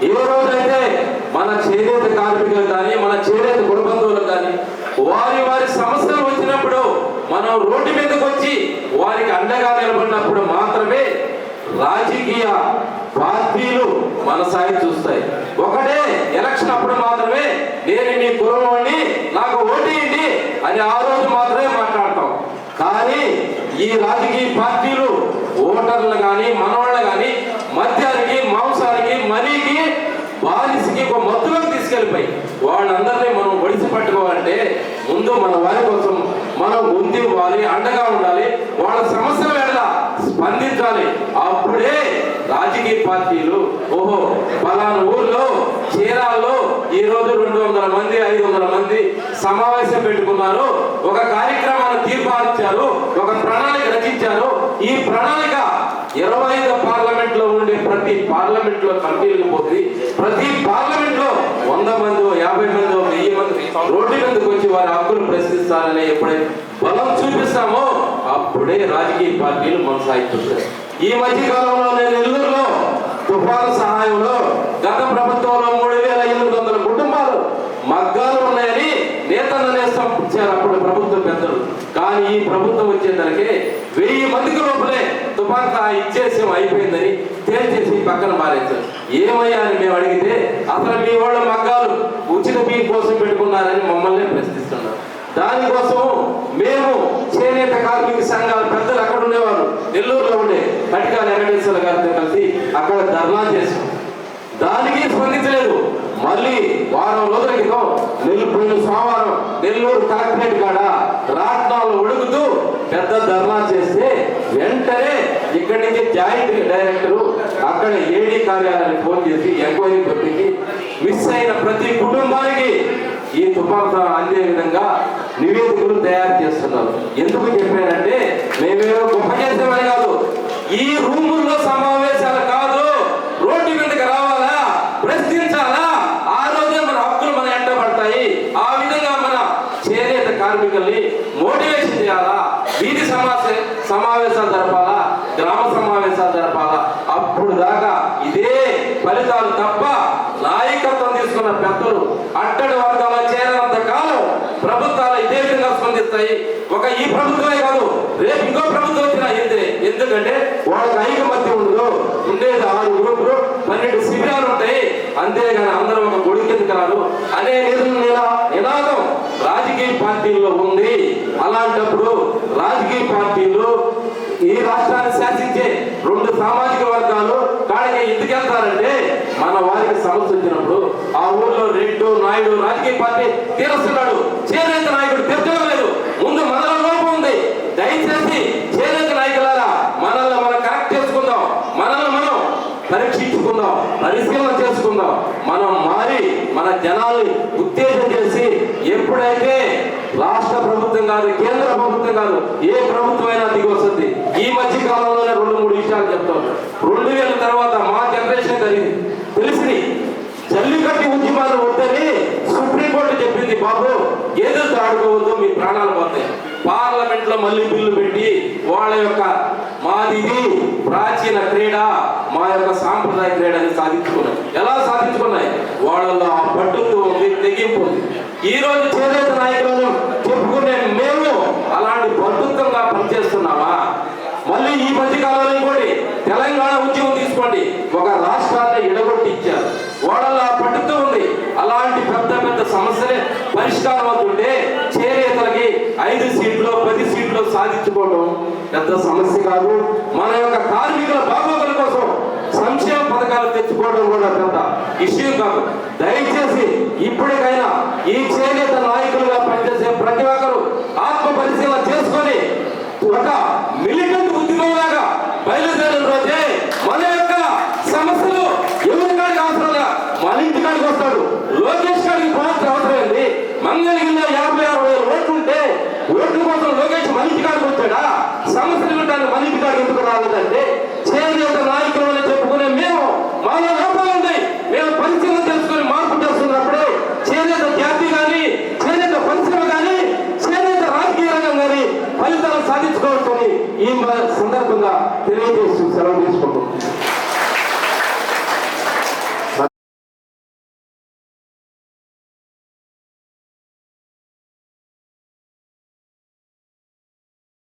ఏ రోజైతే మన చేనేత కార్మికులు కానీ మన చేనేత కుటుంబంలో కానీ వారి వారి సమస్యలు వచ్చినప్పుడు మనం రోడ్డు మీదకి వచ్చి వారికి అండగా నిలబడినప్పుడు మాత్రమే రాజకీయ పార్టీలు మన సాయి చూస్తాయి. ఒకటే ఎలక్షన్ అప్పుడు మాత్రమే నేను మీ కులంలోని నాకు ఓటేయండి అని ఆ రోజు మాత్రమే మాట్లాడతాం. కానీ ఈ రాజకీయ పార్టీలు ఓటర్లు కానీ మనవాళ్ళు కానీ మద్యానికి మాంసానికి మనీకి బాలిసికి ఒక మత్తులోకి తీసుకెళ్ళిపోయి వాళ్ళందరినీ మనం ఒడిసి పట్టుకోవాలంటే ముందు మన వారి కోసం మనం గొంతు ఇవ్వాలి, అండగా ఉండాలి, వాళ్ళ సమస్యల వేళ స్పందించాలి. అప్పుడే రాజకీయ పార్టీలు ఓహో పలానా ఊర్లో చీరాల్లో ఈ రోజు 200 మంది 500 మంది సమావేశం పెట్టుకున్నారు, ఒక కార్యక్రమాన్ని తీర్మానించారు, ఒక ప్రణాళిక రచించారు. ఈ ప్రణాళిక 25 పార్లమెంట్ లో ఉండే ప్రతి పార్లమెంట్ లో కమిటీలకు పోతుంది. ప్రతి పార్లమెంట్ లో 100 మంది 50 మంది 1000 మంది రోడ్డు మీదకి వచ్చి వారి హక్కులు ప్రశ్నిస్తారని ఎప్పుడైతే బలం చూపిస్తామో అప్పుడే రాజకీయ పార్టీలు కొనసాగుతుంటాయి. ఈ మధ్య కాలంలో నేను నెల్లూరులో తుఫాను సహాయంలో గత ప్రభుత్వంలో 3800 కుటుంబాలు మగ్గాలు ఉన్నాయని నేతన్న నేస్తం ఇచ్చారు అప్పుడు ప్రభుత్వ పెద్దలు. కానీ ఈ ప్రభుత్వం వచ్చేసరికి 1000 మందికి లోపలే తుఫాను సహాయం ఇచ్చేసాం అయిపోయిందని తేల్చేసి పక్కన మారేశారు. ఏమయ్యా అని మేము అడిగితే అసలు మీ వాళ్ళ మగ్గాలు ఉచిత బియ్యం కోసం పెట్టుకున్నారని మమ్మల్ని ప్రశ్నిస్తున్నారు. దానికోసం మేము చేనేత కార్మిక సంఘాల పెద్దలు అక్కడ ఉండేవారు, నెల్లూరులో ఉండే కటికాల వెంకటేశ్వర గారితో కలిసి అక్కడ ధర్నా చేసాం. దానికి స్పందించలేదు. మళ్ళీ వారం రోజుల క్రితం పోయిన సోమవారం నెల్లూరు కలెక్టరేట్ కాడ రాట్నాలు ఉడుకుతూ పెద్ద ధర్నా చేస్తే వెంటనే ఇక్కడి నుంచి జాయింట్ డైరెక్టర్ అక్కడ ఏడీ కార్యాలయానికి ఫోన్ చేసి ఎంక్వైరీ పెట్టించి మిస్ అయిన ప్రతి కుటుంబానికి ఈ తుఫాను అందే విధంగా నివేదికలు తయారు చేస్తున్నారు. ఎందుకు చెప్పారంటే మేమేమో గొప్ప చేసామని కాదు, ఈ రూముల్లో సమావేశాలు కాదు, రోడ్డు మీదకి రావాలా, ప్రశ్నించాలా, ఆ రోజే మన హక్కులు మన ఎంట పడతాయి. ఆ విధంగా మన చేనేత కార్మికుల్ని మోటివేషన్ చేయాలా, వీధి సమావేశాలు జరపాలా, గ్రామ సమావేశాలు జరపాలా. అప్పుడు దాకా ఇదే ఫలితాలు తప్ప నాయకత్వం తీసుకున్న పెద్దలు అట్టడి వర్గాల చేరినంత కాలం ప్రభుత్వాలు ఇదే విధంగా స్పందిస్తాయి. ఒక ఈ ప్రభుత్వమే కాదు, రేపు ఇంకో ప్రభుత్వం వచ్చినా ఇంతే. ఎందుకంటే వాళ్ళకి ఐకమత్యం ఉండదు. ఉండేది 6 గ్రూపులు 12 శిబిరాలు ఉంటాయి, అంతేగాని అందరూ ఒక గొడి కిందకి రాదు అనే నినాదం రాజకీయ పార్టీల్లో ఉంది. అలాంటప్పుడు రాజకీయ పార్టీలు ఈ రాష్ట్రాన్ని శాసించే 2 సామాజిక వర్గాలు కాడికి ఎందుకు వెళ్తారంటే మన వారికి సమస్య వచ్చినప్పుడు ఆ ఊర్లో రెడ్డి నాయుడు రాజకీయ పార్టీ తీరుస్తున్నాడు, చేనేత నాయకుడు తీర్చలేదు. ముందు మనలో లోపం ఉంది. దయచేసి చేనేత నాయకులారా మనల్ని మనం కరెక్ట్ చేసుకుందాం, మనల్ని మనం పరీక్షించుకుందాం, పరిశీలన చేసుకుందాం. మనం మారి మన జనాల్ని ఉత్తేజం చేసి ఎప్పుడైతే రాష్ట్ర ప్రభుత్వం కాదు, కేంద్ర ప్రభుత్వం కాదు, ఏ ప్రభుత్వం అయినా దిగి వస్తుంది. ఈ మధ్య కాలంలోనే 2-3 విషయాలు చెప్తాను. 2000 తర్వాత మా జనరేషన్ తెలిసి జల్లికట్టి ఉద్యమాలు వద్దని సుప్రీంకోర్టు చెప్పింది. బాబు గేదెలతో ఆడుకోవద్దు, మీ ప్రాణాలు పోతాయి. పార్లమెంట్ లో మళ్ళీ బిల్లు పెట్టి వాళ్ళ యొక్క మాది ప్రాచీన క్రీడ, మా యొక్క సాంప్రదాయ క్రీడని సాధించుకున్నాయి. ఎలా సాధించుకున్నాయి? వాళ్ళలో ఆ పట్టుతో ఉంది, తెగింపు ఉంది. ఈ రోజు చేనేత నాయకులను చెప్పుకునే మేము అలాంటి పట్టుత్వంగా పనిచేస్తున్నామా? మళ్ళీ ఈ మధ్య కాలంలో ఇంకోటి తెలంగాణ ఉద్యమం తీసుకోండి, ఒక రాష్ట్రాన్ని ఎడగొట్టి ఇచ్చారు. వాళ్ళలో ఆ పట్టుత్వం ఉంది. అలాంటి పెద్ద పెద్ద సమస్యలే పరిష్కారం అవుతుంటే చేనేతలకి 5 సీట్లు 10 సీట్లు సాధించుకోవడం పెద్ద సమస్య కాదు. మన యొక్క కార్మికుల బాగోగుల కోసం సంక్షేమ పథకాలు తెచ్చుకోవడం కూడా పెద్ద ఇష్యూ కాదు. దయచేసి ఇప్పటికైనా ఈ చేనేత నాయకులుగా పనిచేసే ప్రతి ఒక్కరు ఆత్మ పరిశీలన చేసుకొని ఒక మిలిటెంట్ ఉద్యమంలాగా బయలుదేరిన రోజే మన యొక్క సమస్యలు ఎవరి కాడికి అవసరంగా మన ఇంటి కాడికి వస్తాడు. లోకేష్ కాడికి పోవాల్సిన అవసరం ఏంది? మంగళగిరిలో 50-60 ఓట్లు ఉంటే ఓట్ల కోసం లోకేష్ మన ఇంటి కాడికి వచ్చాడా? సమస్యలు వింటాను మన ఇంటి కాడికి ఎందుకు రాలేదంటే చేనేత నాయకులు అని చెప్పుకునే మేము మాలో లోపాలు ఉన్నాయి. మేము పరిశీలన చేసుకుని మార్పు చేస్తున్నప్పుడే చేనేత జాతి కానీ, చేనేత పరిశ్రమ కానీ, చేనేత రాజకీయ రంగం కానీ ఫలితాలు సాధించుకోవచ్చని ఈ సందర్భంగా తెలియజేస్తూ సెలవు తీసుకుంటున్నాం.